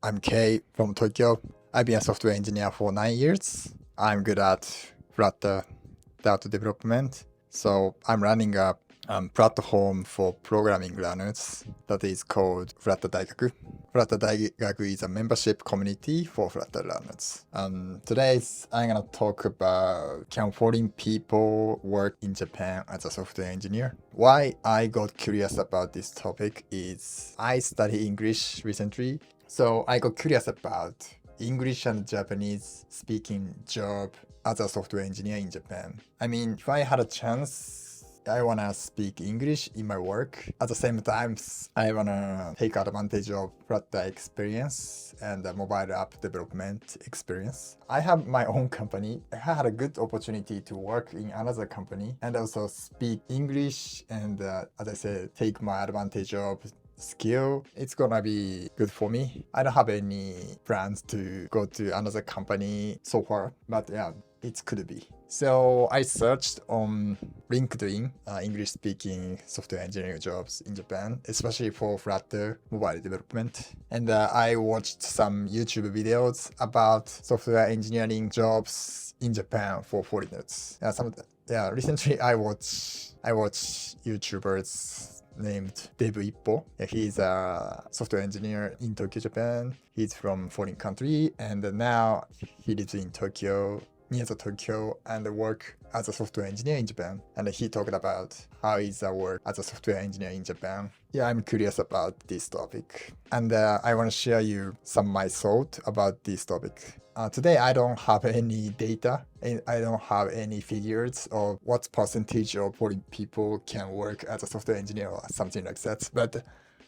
I'm Kei from Tokyo. I've been a software engineer for 9 years. I'm good at Flutter data development. So I'm running a platform for programming learners that is called Flutter Daigaku. Flutter Daigaku is a membership community for Flutter learners. Today I'm going to talk about can foreign people work in Japan as a software engineer. Why I got curious about this topic is I study English recently. So I got curious about English and Japanese speaking job as a software engineer in Japan. I mean, if I had a chance, I wanna speak English in my work. At the same time, I wanna take advantage of Flutter experience and the mobile app development experience. I have my own company. I had a good opportunity to work in another company and also speak English and, as I said, take my advantage of skill. It's gonna be good for me. I don't have any plans to go to another company so far, but yeah, it could be. So I searched on LinkedIn English speaking software engineering jobs in Japan, especially for Flutter mobile development. And I watched some YouTube videos about software engineering jobs in Japan for foreigners. Recently I watch YouTubers named Dave Ippo. He's a software engineer in Tokyo, Japan. He's from foreign country and now he lives in Tokyo, near the Tokyo, and work as a software engineer in Japan. And he talked about how is the work as a software engineer in Japan. Yeah, I'm curious about this topic. And I want to share you some of my thoughts about this topic. Today, I don't have any data. I don't have any figures of what percentage of foreign people can work as a software engineer or something like that. But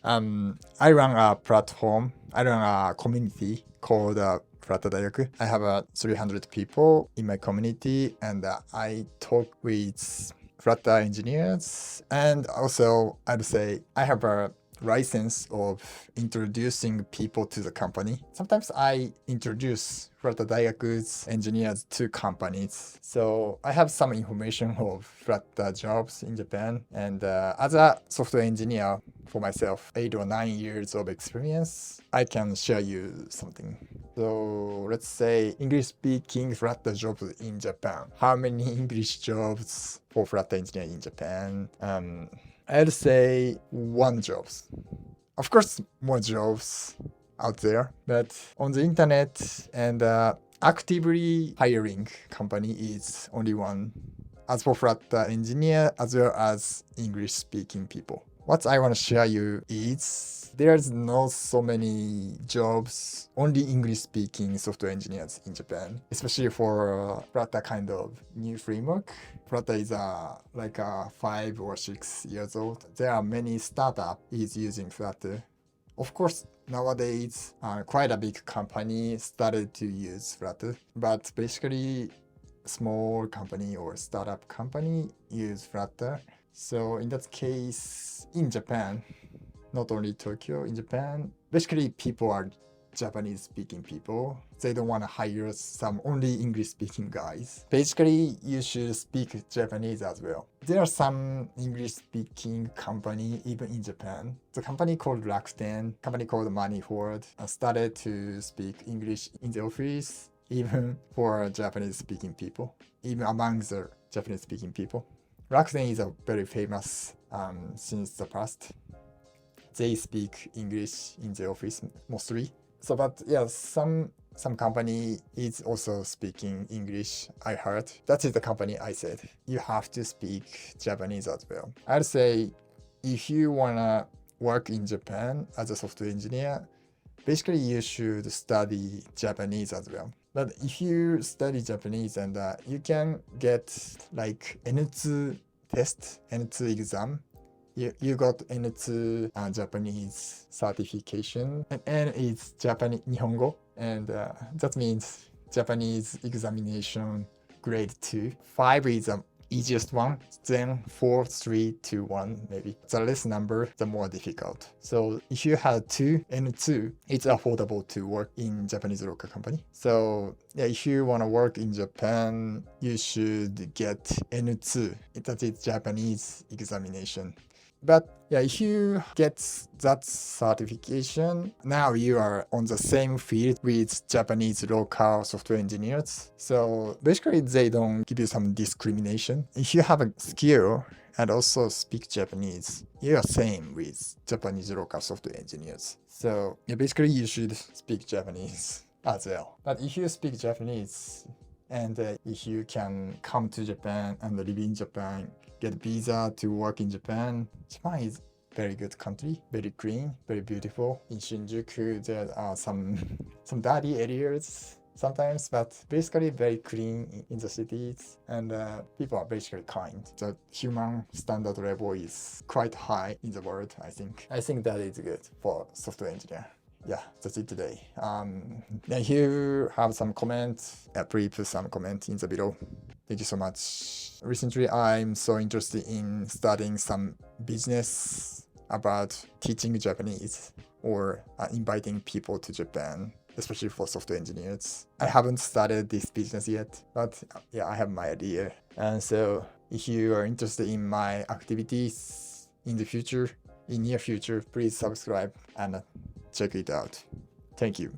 I run a platform. I run a community called Flutter Daigaku. I have 300 people in my community, and I talk with Flutter engineers. And also, I'd say I have a license of introducing people to the company. Sometimes I introduce Flutter Daigaku's engineers to companies. So I have some information of Flutter jobs in Japan. And as a software engineer for myself, 8 or 9 years of experience, I can share you something. So let's say English speaking Flutter jobs in Japan. How many English jobs for Flutter engineer in Japan? I'd say 1 jobs. Of course, more jobs out there, but on the internet and actively hiring company is only 1. As for Flutter engineer, as well as English speaking people. What I want to share you is there's not so many jobs, only English speaking software engineers in Japan, especially for Flutter kind of new framework. Flutter is like 5 or 6 years old. There are many startups is using Flutter. Of course, nowadays, quite a big company started to use Flutter, but basically small company or startup company use Flutter. So in that case, in Japan, not only Tokyo, in Japan, basically people are Japanese speaking people. They don't want to hire some only English speaking guys. Basically, you should speak Japanese as well. There are some English speaking company even in Japan. The company called Rakuten, company called Manifold, started to speak English in the office, even for Japanese speaking people, even among the Japanese speaking people. Rakuten is a very famous since the past. They speak English in the office mostly. So, but yeah, some company is also speaking English, I heard. That is the company I said. You have to speak Japanese as well. I'd say if you wanna work in Japan as a software engineer, basically you should study Japanese as well. But if you study Japanese and you can get like N2 test, N2 exam, you got N2 Japanese certification, and N is Japanese Nihongo, and that means Japanese examination grade 2. 5 is the easiest one, then 4, 3, 2, 1 maybe. The less number, the more difficult. So if you have 2 N2, it's affordable to work in Japanese local company. So yeah, if you want to work in Japan, you should get N2. That is Japanese examination. But yeah, if you get that certification, now you are on the same field with Japanese local software engineers. So basically, they don't give you some discrimination. If you have a skill and also speak Japanese, you are same with Japanese local software engineers. So yeah, basically, you should speak Japanese as well. But if you speak Japanese, and if you can come to Japan and live in Japan, get visa to work in Japan, Japan is very good country, very clean, very beautiful. In Shinjuku, there are some dirty areas sometimes, but basically very clean in the cities, and people are basically kind. The human standard level is quite high in the world, I think. I think that is good for software engineer. Yeah, that's it today. If you have some comments, please put some comments in the below. Thank you so much. Recently, I'm so interested in starting some business about teaching Japanese or inviting people to Japan, especially for software engineers. I haven't started this business yet, but yeah, I have my idea. And so if you are interested in my activities in the future, in near future, please subscribe and check it out. Thank you.